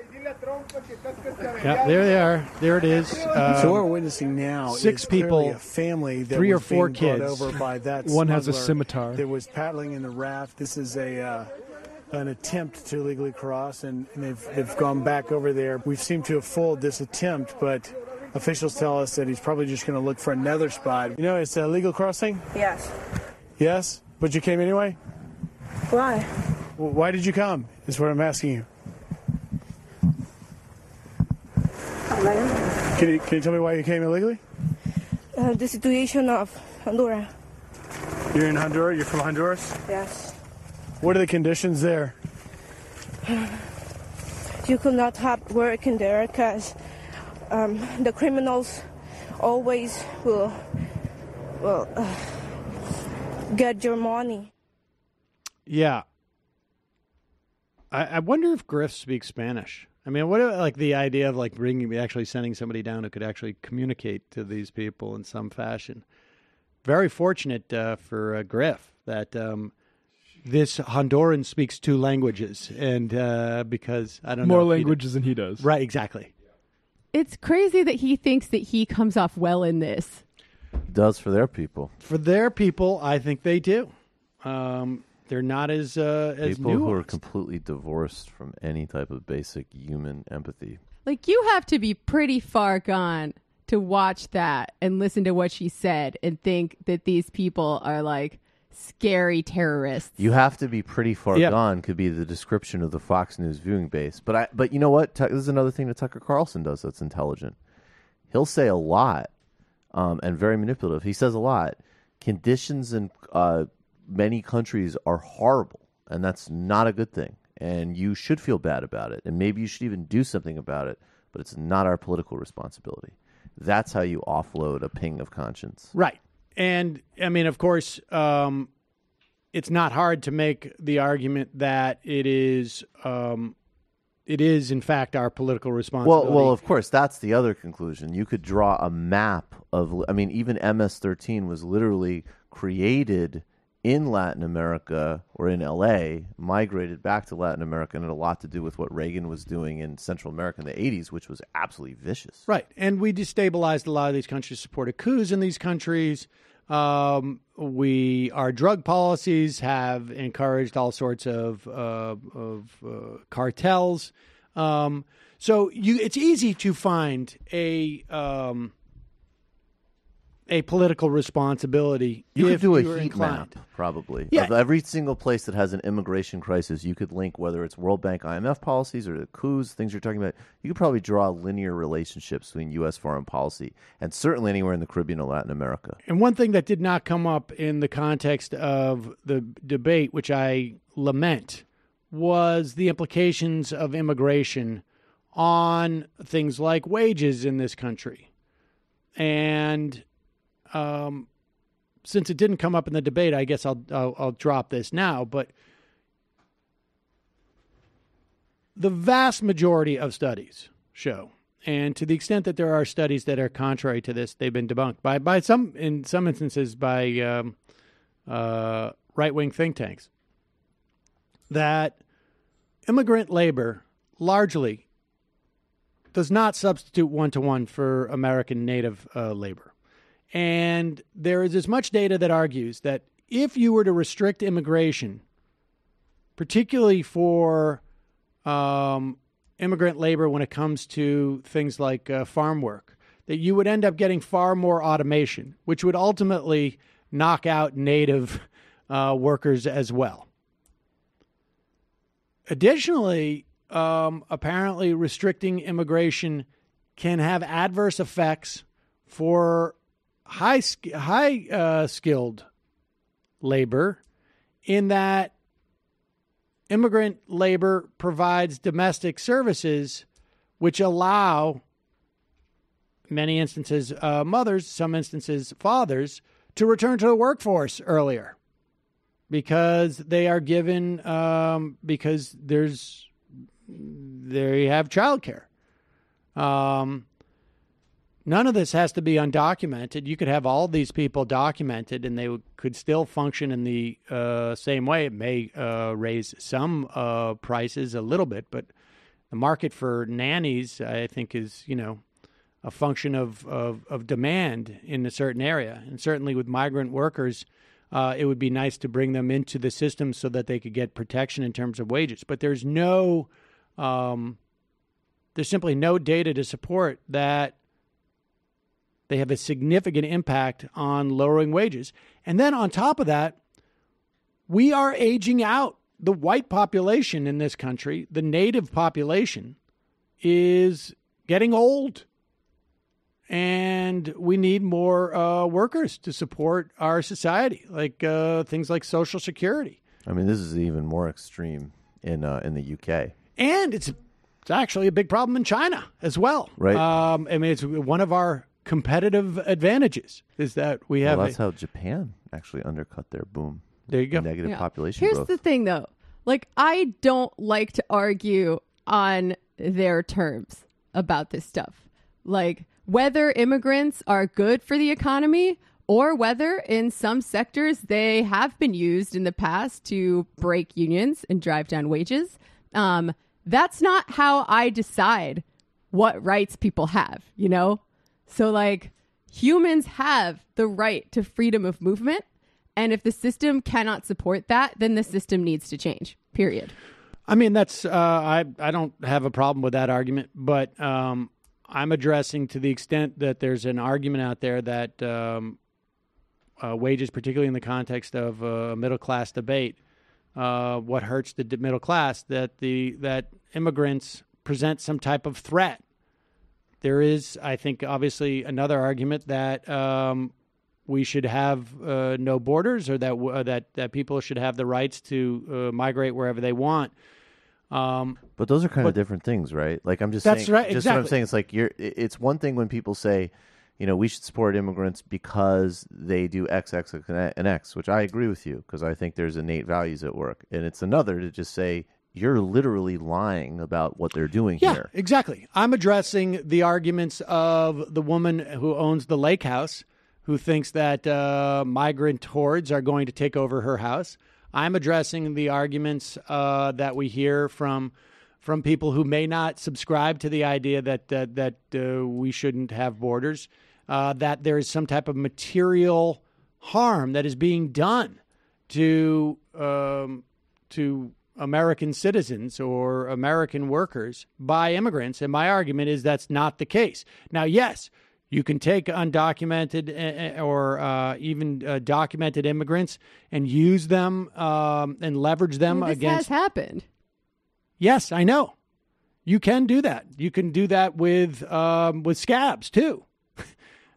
Speaker 3: Yeah, there they are. There it is.
Speaker 13: So what we're witnessing now
Speaker 3: 6
Speaker 13: is
Speaker 3: people,
Speaker 13: a family that
Speaker 3: 3 or
Speaker 13: was
Speaker 3: 4
Speaker 13: being
Speaker 3: kids.
Speaker 13: brought over by that
Speaker 4: One has a
Speaker 13: smuggler
Speaker 4: scimitar.
Speaker 13: that was paddling in the raft. This is an attempt to illegally cross, and they've gone back over there. We've seemed to have foiled this attempt, but officials tell us that he's probably just going to look for another spot. It's a legal crossing?
Speaker 14: Yes.
Speaker 13: Yes? But you came anyway?
Speaker 14: Why?
Speaker 13: Well, why did you come, is what I'm asking you. Can you tell me why you came illegally?
Speaker 14: The situation of Honduras.
Speaker 13: You're in Honduras? You're from Honduras?
Speaker 14: Yes.
Speaker 13: What are the conditions there?
Speaker 14: You could not have work in there because the criminals always will get your money.
Speaker 3: Yeah. I wonder if Griff speaks Spanish. I mean, what like the idea of like actually sending somebody down who could actually communicate to these people in some fashion. Very fortunate for Griff that this Honduran speaks 2 languages, and because I don't know
Speaker 4: more languages than he does.
Speaker 3: Right, exactly.
Speaker 5: It's crazy that he thinks that he comes off well in this.
Speaker 6: Does for their people.
Speaker 3: For their people, I think they do. They're not as
Speaker 6: people who are
Speaker 3: nuanced.
Speaker 6: completely divorced from any type of basic human empathy.
Speaker 5: Like, you have to be pretty far gone to watch that and listen to what she said and think that these people are like scary terrorists.
Speaker 6: You have to be pretty far gone could be the description of the Fox News viewing base. But you know what? This is another thing that Tucker Carlson does that's intelligent. He'll say a lot and very manipulative. He says a lot. Conditions in many countries are horrible, and that's not a good thing. And you should feel bad about it, and maybe you should even do something about it, but it's not our political responsibility. That's how you offload a ping of conscience.
Speaker 3: Right. And, I mean, of course, it's not hard to make the argument that it is, in fact, our political responsibility.
Speaker 6: Well, of course, that's the other conclusion. You could draw a map of, I mean, even MS-13 was literally created in Latin America or in L.A., migrated back to Latin America, and had a lot to do with what Reagan was doing in Central America in the 80s, which was absolutely vicious.
Speaker 3: Right. And we destabilized a lot of these countries, supported coups in these countries. Our drug policies have encouraged all sorts of cartels. So it's easy to find a political responsibility.
Speaker 6: You could do a
Speaker 3: you were
Speaker 6: heat
Speaker 3: inclined.
Speaker 6: map, probably.
Speaker 3: Yeah.
Speaker 6: Of every single place that has an immigration crisis, you could link whether it's World Bank IMF policies or the coups, things you're talking about. You could probably draw linear relationships between U.S. foreign policy and certainly anywhere in the Caribbean or Latin America.
Speaker 3: And one thing that did not come up in the context of the debate, which I lament, was the implications of immigration on things like wages in this country. And since it didn't come up in the debate, I guess I'll drop this now. But the vast majority of studies show, and to the extent that there are studies that are contrary to this, they've been debunked by some, in some instances, by right-wing think tanks, that immigrant labor largely does not substitute one-to-one for American native labor. And there is as much data that argues that if you were to restrict immigration, particularly for immigrant labor when it comes to things like farm work, that you would end up getting far more automation, which would ultimately knock out native workers as well. Additionally, apparently restricting immigration can have adverse effects for high skilled labor, in that immigrant labor provides domestic services which allow, many instances, mothers, some instances, fathers, to return to the workforce earlier because they are given, because they have childcare. None of this has to be undocumented. You could have all these people documented, and they could still function in the same way. It may raise some prices a little bit, but the market for nannies, I think, is a function of demand in a certain area. And certainly with migrant workers, it would be nice to bring them into the system so that they could get protection in terms of wages. But there's simply no data to support that they have a significant impact on lowering wages. And then on top of that, we are aging out. The white population in this country, the native population, is getting old. And we need more workers to support our society, like things like Social Security.
Speaker 6: I mean, this is even more extreme in the UK.
Speaker 3: And it's actually a big problem in China as well.
Speaker 6: Right.
Speaker 3: I mean, it's one of our competitive advantages. Is that we have?
Speaker 6: Well, that's how Japan actually undercut their boom.
Speaker 3: There you go.
Speaker 6: Negative population
Speaker 5: Here's
Speaker 6: growth.
Speaker 5: the thing, though. Like, I don't like to argue on their terms about this stuff. Like, whether immigrants are good for the economy or whether in some sectors they have been used in the past to break unions and drive down wages. That's not how I decide what rights people have, you know? So, like, humans have the right to freedom of movement. And if the system cannot support that, then the system needs to change, period.
Speaker 3: I mean, that's I don't have a problem with that argument, but I'm addressing to the extent that there's an argument out there that wages, particularly in the context of a middle-class debate, what hurts the middle class, that immigrants present some type of threat. There is, I think, obviously another argument that we should have no borders, or that people should have the rights to migrate wherever they want.
Speaker 6: But those are kind of different things, right? Like, I'm just
Speaker 3: that's
Speaker 6: saying,
Speaker 3: right.
Speaker 6: Just
Speaker 3: Exactly.
Speaker 6: what I'm saying. It's like it's one thing when people say, you know, we should support immigrants because they do X, X, and X, which I agree with you, because I think there's innate values at work. And it's another to just say, you're literally lying about what they're doing here.
Speaker 3: Yeah, exactly. I'm addressing the arguments of the woman who owns the lake house, who thinks that migrant hordes are going to take over her house. I'm addressing the arguments that we hear from people who may not subscribe to the idea that we shouldn't have borders, that there is some type of material harm that is being done to American citizens or American workers by immigrants. And my argument is that's not the case. Now, yes, you can take undocumented or even documented immigrants and use them and leverage them
Speaker 5: This
Speaker 3: against.
Speaker 5: has happened.
Speaker 3: Yes, I know. You can do that. You can do that with scabs too.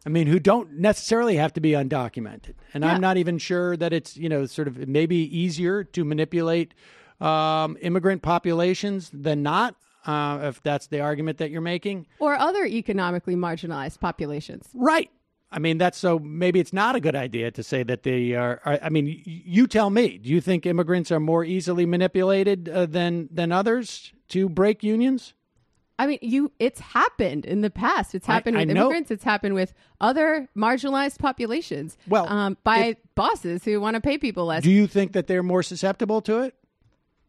Speaker 3: I mean, who don't necessarily have to be undocumented. And
Speaker 5: Yeah.
Speaker 3: I'm not even sure that it's, sort of maybe easier to manipulate immigrant populations than not, if that's the argument that you're making.
Speaker 5: Or other economically marginalized populations.
Speaker 3: Right. I mean, so maybe it's not a good idea to say that they are. I mean, you tell me. Do you think immigrants are more easily manipulated than others to break unions?
Speaker 5: I mean, it's happened in the past. It's happened with immigrants. It's happened with other marginalized populations.
Speaker 3: Well,
Speaker 5: by bosses who want to pay people less.
Speaker 3: Do you think that they're more susceptible to it?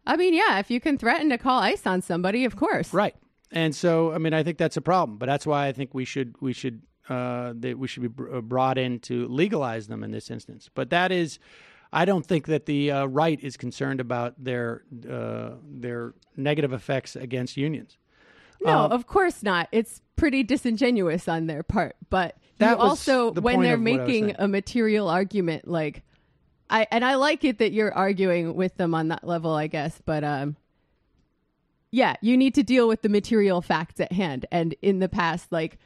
Speaker 5: I mean, yeah, if you can threaten to call ICE on somebody, of course.
Speaker 3: Right. And so, I mean, I think that's a problem. But that's why I think we should be brought in to legalize them in this instance. But that is, I don't think that the right is concerned about their negative effects against unions.
Speaker 5: No, of course not. It's pretty disingenuous on their part. But you
Speaker 3: That was
Speaker 5: also,
Speaker 3: the
Speaker 5: when
Speaker 3: point
Speaker 5: they're
Speaker 3: of what I was
Speaker 5: making
Speaker 3: saying.
Speaker 5: a material argument, like, I like it that you're arguing with them on that level, I guess. But yeah, you need to deal with the material facts at hand. And in the past, like,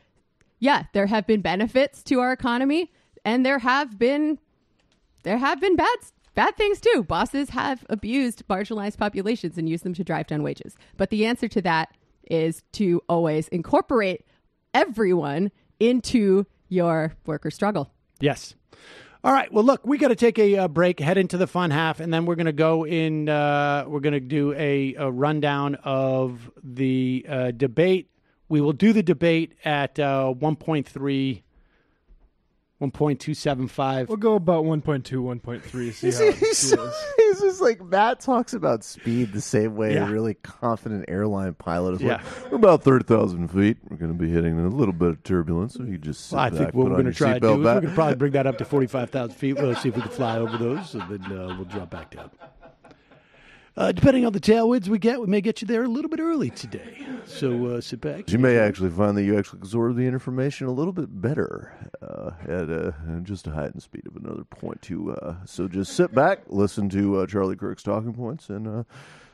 Speaker 5: yeah, there have been benefits to our economy, and there have been bad things too. Bosses have abused marginalized populations and used them to drive down wages. But the answer to that is to always incorporate everyone into your worker struggle.
Speaker 3: Yes. All right. Well, look, we got to take a break, head into the fun half, and then we're going to go in. We're going to do a rundown of the debate. We will do the debate at 1.275.
Speaker 4: We'll go about 1.2, 1.3. See how it feels.
Speaker 6: It's just like Matt talks about speed the same way
Speaker 3: Yeah.
Speaker 6: a really confident airline pilot is.
Speaker 3: Yeah.
Speaker 6: Like, we're about 30,000 feet. We're going to be hitting a little bit of turbulence, so you just sit
Speaker 3: Well, I
Speaker 6: back,
Speaker 3: think what
Speaker 6: put
Speaker 3: we're
Speaker 6: on
Speaker 3: going to
Speaker 6: your
Speaker 3: try to do
Speaker 6: seatbelt
Speaker 3: is we're
Speaker 6: back.
Speaker 3: going to probably bring that up to 45,000 feet. We'll see if we can fly over those, and then we'll drop back down. Depending on the tailwinds we get, we may get you there a little bit early today. So sit back.
Speaker 6: You may actually find that you actually absorb the information a little bit better at just a heightened speed of another 0.2. So just sit back, listen to Charlie Kirk's talking points, and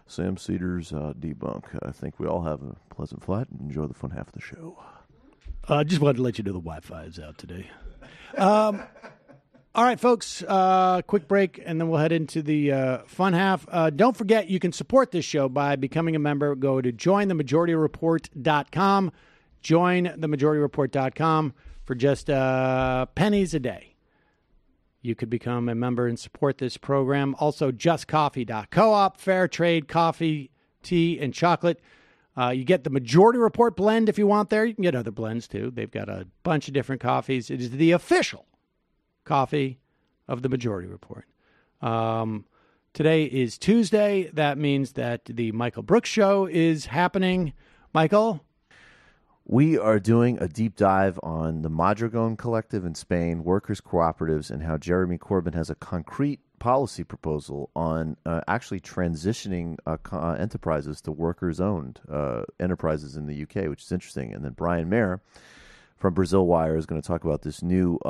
Speaker 6: Sam Cedar's debunk. I think we all have a pleasant flight and enjoy the fun half of the show.
Speaker 3: Just wanted to let you know the Wi-Fi is out today. All right, folks, quick break, and then we'll head into the fun half. Don't forget, you can support this show by becoming a member. Go to jointhemajority.report.com, jointhemajority.report.com. for just pennies a day. You could become a member and support this program. Also, justcoffee.coop, fair trade coffee, tea, and chocolate. You get the Majority Report blend if you want there. You can get other blends, too. They've got a bunch of different coffees. It is the official coffee of the Majority Report. Today is Tuesday. That means that the Michael Brooks Show is happening. Michael?
Speaker 6: We are doing a deep dive on the Mondragon Collective in Spain, workers' cooperatives, and how Jeremy Corbyn has a concrete policy proposal on actually transitioning enterprises to workers-owned enterprises in the UK, which is interesting. And then Brian Mayer from Brazil Wire is going to talk about this new,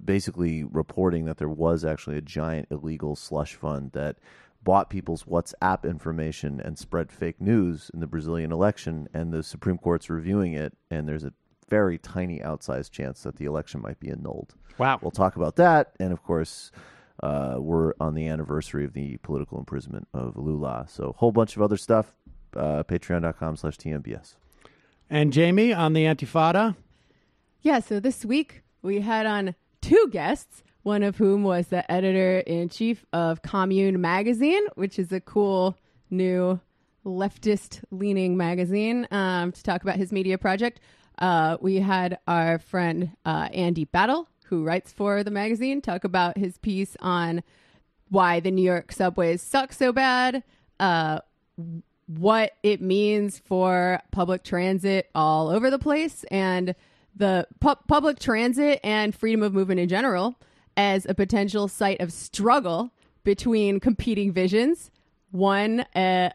Speaker 6: basically reporting that there was actually a giant illegal slush fund that bought people's WhatsApp information and spread fake news in the Brazilian election, and the Supreme Court's reviewing it, and there's a very tiny outsized chance that the election might be annulled.
Speaker 3: Wow.
Speaker 6: We'll talk about that, and of course, we're on the anniversary of the political imprisonment of Lula, so a whole bunch of other stuff, patreon.com/TMBS.
Speaker 3: And Jamie, on the Antifada?
Speaker 5: Yeah, so this week we had on two guests, one of whom was the editor-in-chief of Commune magazine, which is a cool new leftist-leaning magazine, to talk about his media project. We had our friend Andy Battle, who writes for the magazine, talk about his piece on why the New York subways suck so bad, what it means for public transit all over the place, and the public transit and freedom of movement in general as a potential site of struggle between competing visions, one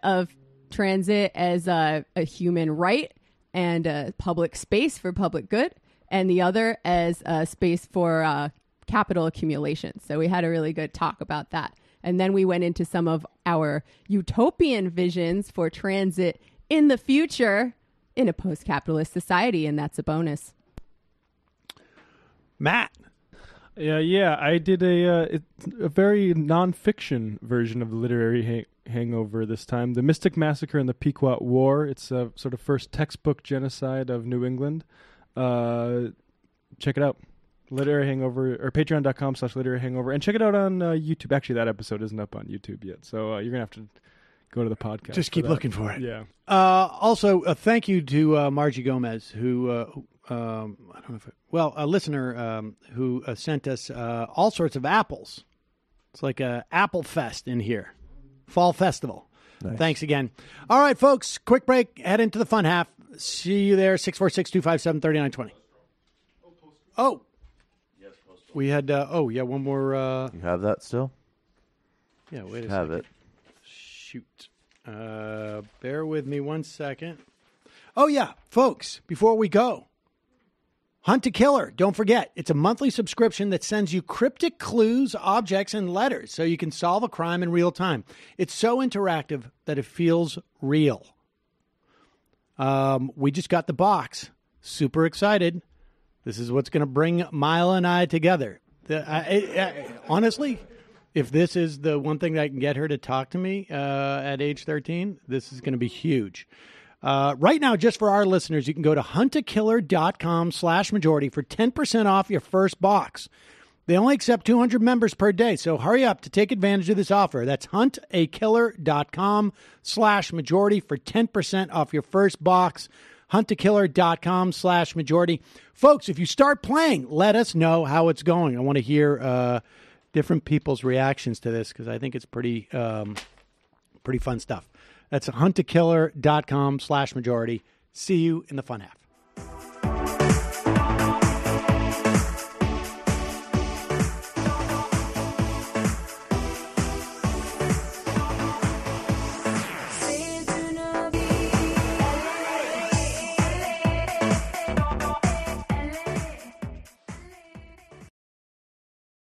Speaker 5: of transit as a human right and a public space for public good, and the other as a space for capital accumulation. So we had a really good talk about that. And then we went into some of our utopian visions for transit in the future in a post-capitalist society, and that's a bonus.
Speaker 3: Matt?
Speaker 4: Yeah, I did a very nonfiction version of the literary hangover this time. The Mystic Massacre and the Pequot War. It's a sort of first textbook genocide of New England. Check it out. Literary Hangover, or patreon.com/literary hangover. And check it out on YouTube. Actually, that episode isn't up on YouTube yet, so you're going to have to go to the podcast.
Speaker 3: Just keep looking for it.
Speaker 4: Yeah.
Speaker 3: Also, thank you to Margie Gomez, who I don't know if a listener who sent us all sorts of apples. It's like a Apple Fest in here. Fall Festival. Nice. Thanks again. All right, folks, quick break. Head into the fun half. See you there, 646-257-3920. Oh. We had, one more.
Speaker 6: You have that still?
Speaker 3: Yeah, wait a second.
Speaker 6: Have it.
Speaker 3: Shoot. Bear with me 1 second. Oh, yeah, folks, before we go. Hunt a Killer. Don't forget, it's a monthly subscription that sends you cryptic clues, objects, and letters so you can solve a crime in real time. It's so interactive that it feels real. We just got the box. Super excited. This is what's going to bring Mila and I together. Honestly, if this is the one thing that can get her to talk to me at age 13, this is going to be huge. Right now, just for our listeners, you can go to huntakiller.com/majority for 10% off your first box. They only accept 200 members per day, so hurry up to take advantage of this offer. That's huntakiller.com/majority for 10% off your first box. huntakiller.com/majority. Folks, if you start playing, let us know how it's going. I want to hear different people's reactions to this because I think it's pretty fun stuff. That's huntakiller.com/majority. See you in the fun half.